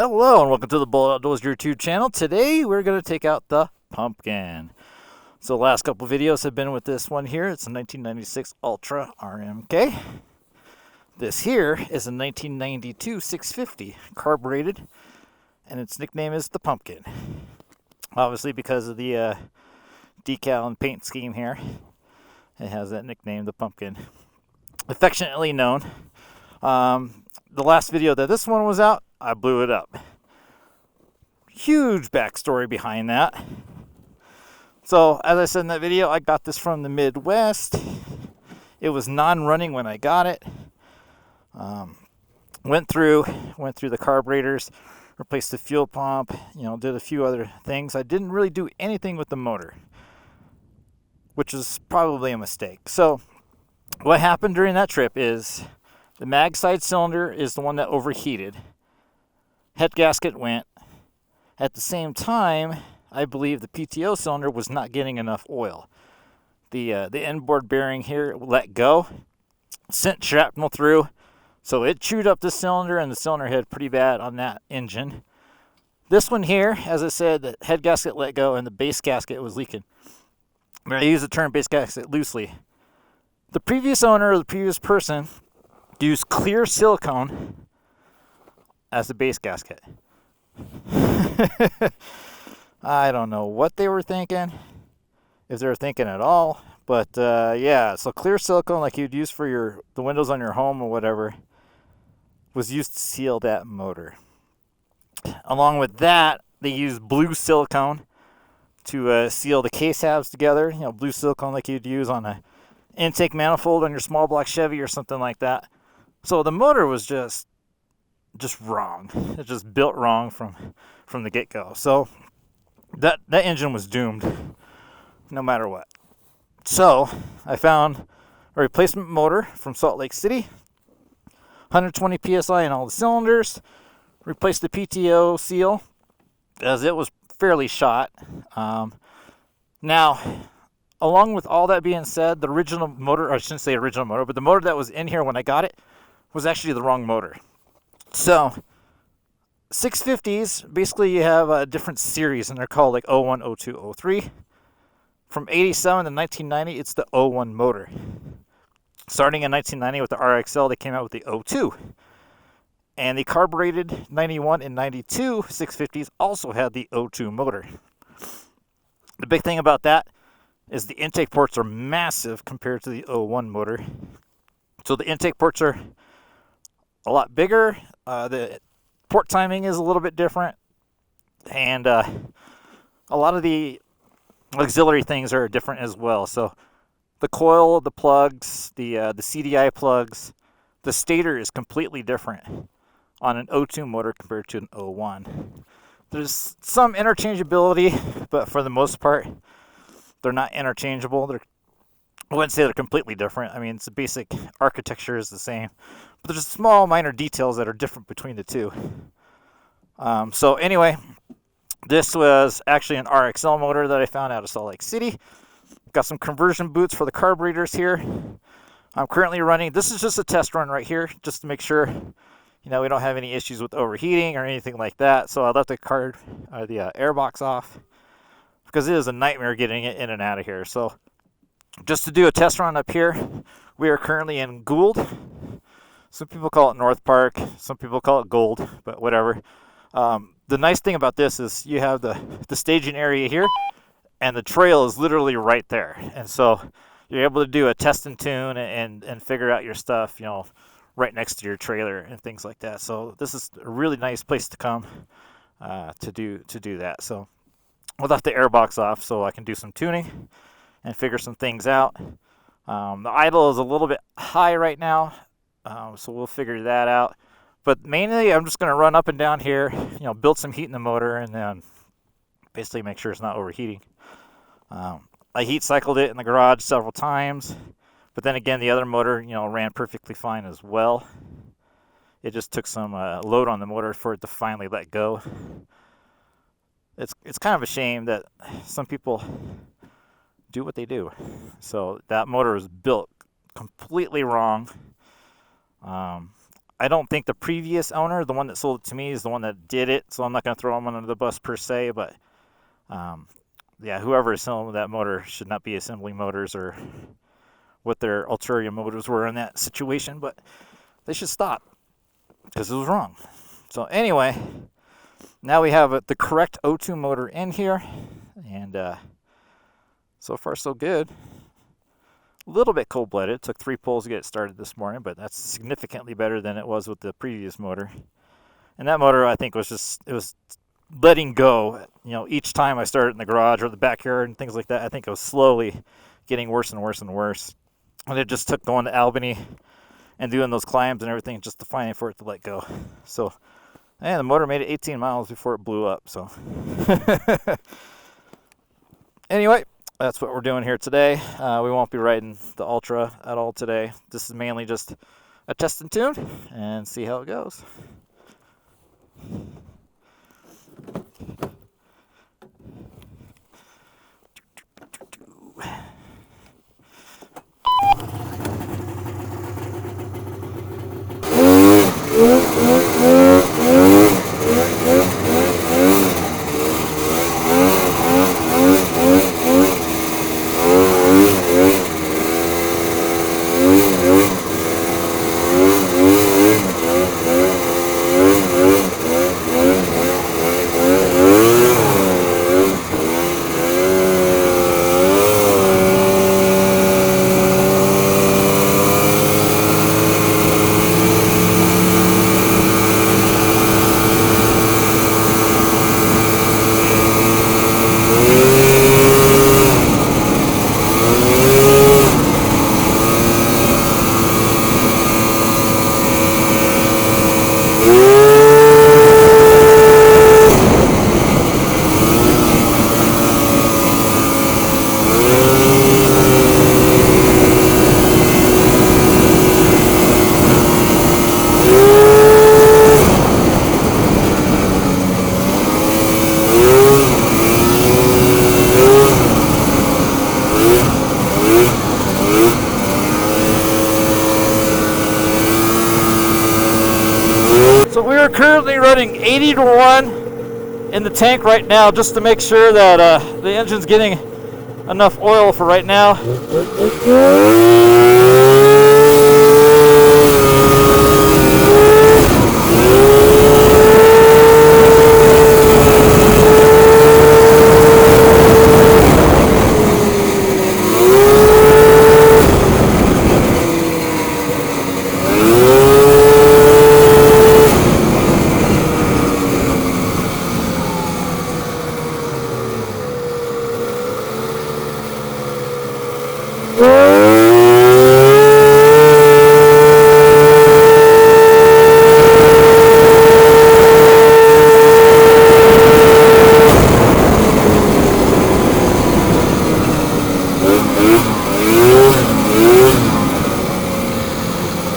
Hello and welcome to the Bold Outdoors YouTube channel. Today we're going to take out the pumpkin. So the last couple videos have been with this one here. It's a 1996 Ultra RMK. This here is a 1992 650 carbureted, and its nickname is the Pumpkin. Obviously because of the decal and paint scheme here, it has that nickname, the Pumpkin. Affectionately known. The last video that this one was out, I blew it up. Huge backstory behind that. So, as I said in that video, I got this from the Midwest. It was non-running when I got it. Went through the carburetors, replaced the fuel pump, did a few other things. I didn't really do anything with the motor, which is probably a mistake. So, what happened during that trip is the mag side cylinder is the one that overheated. Head gasket went. At the same time, I believe the PTO cylinder was not getting enough oil. The inboard bearing here let go, sent shrapnel through, so it chewed up the cylinder and the cylinder head pretty bad on that engine. This one here, as I said, the head gasket let go and the base gasket was leaking. I use the term base gasket loosely. The previous owner, or the previous person, used clear silicone as the base gasket. I don't know what they were thinking, if they were thinking at all, but yeah, so clear silicone like you'd use for the windows on your home or whatever was used to seal that motor. Along with that, they used blue silicone to seal the case halves together, blue silicone like you'd use on a intake manifold on your small block Chevy or something like that. So the motor was just wrong. It just built wrong from the get-go. So that engine was doomed no matter what. So I found a replacement motor from Salt Lake City, 120 psi in all the cylinders, replaced the PTO seal as it was fairly shot. Now, along with all that being said, the original motor, or I shouldn't say original motor, but the motor that was in here when I got it was actually the wrong motor. So 650s, basically you have a different series, and they're called like 01, 02, 03. From 87 to 1990, it's the 01 motor. Starting in 1990 with the RXL, they came out with the 02. And the carbureted 91 and 92 650s also had the 02 motor. The big thing about that is the intake ports are massive compared to the 01 motor. So the intake ports are a lot bigger. The port timing is a little bit different, and a lot of the auxiliary things are different as well. So the coil, the plugs, the CDI plugs, the stator is completely different on an 02 motor compared to an 01. There's some interchangeability, but for the most part, they're not interchangeable. I wouldn't say they're completely different. I mean, it's the basic architecture is the same, but there's small minor details that are different between the two. So anyway, this was actually an RXL motor that I found out of Salt Lake City. Got some conversion boots for the carburetors here. I'm currently running, this is just a test run right here, just to make sure, we don't have any issues with overheating or anything like that. So I left the air box off because it is a nightmare getting it in and out of here. So just to do a test run up here, we are currently in Gould. Some people call it North Park, some people call it Gould, but whatever. The nice thing about this is you have the staging area here, and the trail is literally right there. And so you're able to do a test and tune and figure out your stuff, right next to your trailer and things like that. So this is a really nice place to come to do that. So I left the air box off so I can do some tuning and figure some things out. The idle is a little bit high right now, so we'll figure that out. But mainly I'm just going to run up and down here, build some heat in the motor, and then basically make sure it's not overheating. I heat cycled it in the garage several times, but then again the other motor ran perfectly fine as well. It just took some load on the motor for it to finally let go. It's kind of a shame that some people do what they do. So that motor was built completely wrong. I don't think the previous owner, the one that sold it to me, is the one that did it, so I'm not going to throw him under the bus per se, but yeah, whoever is selling that motor should not be assembling motors or what their ulterior motives were in that situation, but they should stop because it was wrong. So anyway, now we have the correct O2 motor in here, and so far so good. A little bit cold-blooded. It took 3 pulls to get it started this morning, but that's significantly better than it was with the previous motor. And that motor, I think, it was letting go. You know, each time I started in the garage or the backyard and things like that, I think it was slowly getting worse and worse and worse. And it just took going to Albany and doing those climbs and everything just to finally for it to let go. So, and the motor made it 18 miles before it blew up. So, anyway, that's what we're doing here today. We won't be riding the Ultra at all today. This is mainly just a test and tune and see how it goes. So we are currently running 80 to 1 in the tank right now just to make sure that the engine's getting enough oil for right now.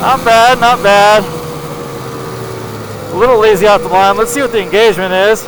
Not bad, not bad. A little lazy out the line. Let's see what the engagement is.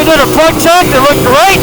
did a plug check. It looked great.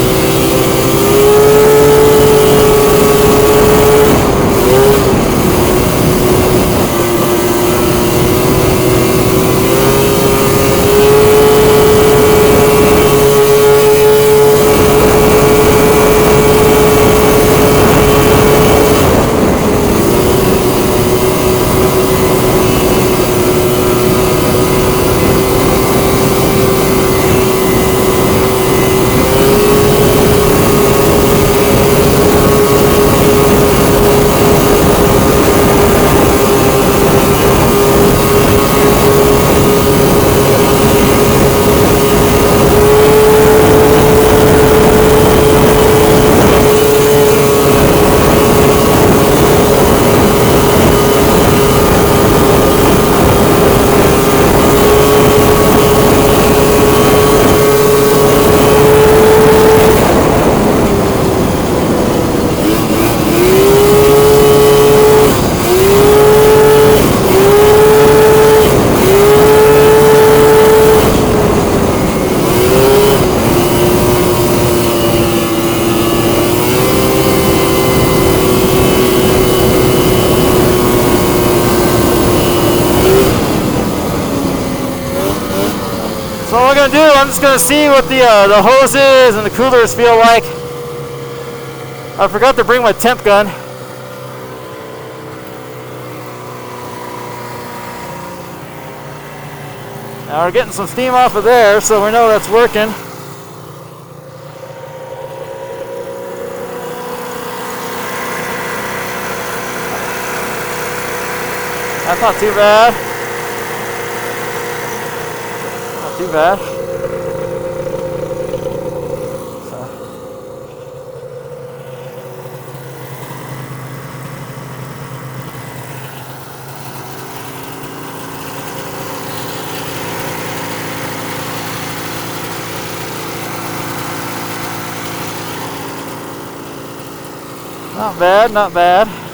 So what we're gonna do, I'm just gonna see what the hoses and the coolers feel like. I forgot to bring my temp gun. Now we're getting some steam off of there, so we know that's working. That's not too bad. Not too bad. Not bad, not bad.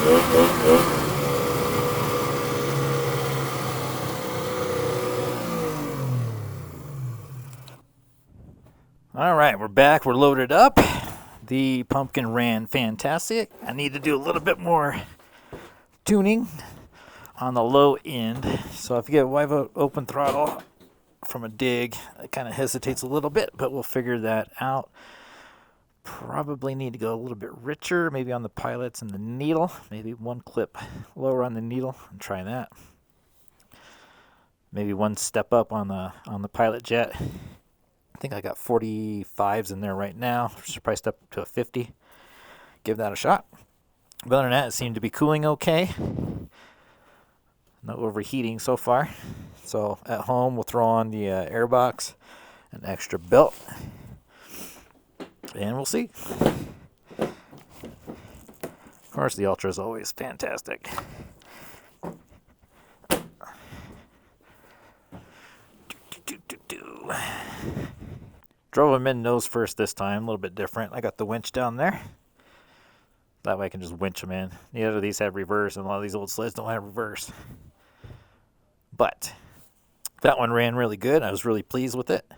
All right, we're back. We're loaded up. The pumpkin ran fantastic. I need to do a little bit more tuning on the low end. So if you get wide open throttle from a dig, it kind of hesitates a little bit, but we'll figure that out. Probably need to go a little bit richer, maybe on the pilots and the needle. Maybe one clip lower on the needle and try that. Maybe one step up on the pilot jet. I think I got 45s in there right now. Should probably step up to a 50. Give that a shot. But other than that, it seemed to be cooling okay. No overheating so far. So at home, we'll throw on the airbox, an extra belt, and we'll see. Of course, the Ultra is always fantastic. Drove him in nose first this time, a little bit different. I got the winch down there. That way I can just winch them in. Neither of these have reverse, and a lot of these old sleds don't have reverse. But that one ran really good. I was really pleased with it.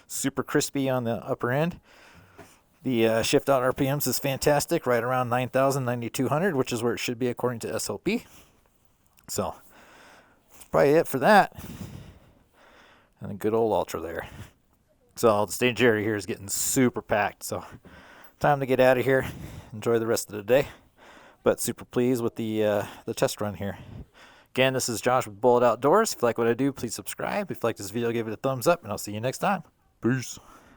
Super crispy on the upper end. The shift out RPMs is fantastic, right around 9,000, 9,200, which is where it should be according to SLP. So, that's probably it for that. And a good old Ultra there. So, the stage area here is getting super packed. So, time to get out of here. Enjoy the rest of the day. But super pleased with the test run here. Again, this is Josh with Bullet Outdoors. If you like what I do, please subscribe. If you like this video, give it a thumbs up, and I'll see you next time. Peace.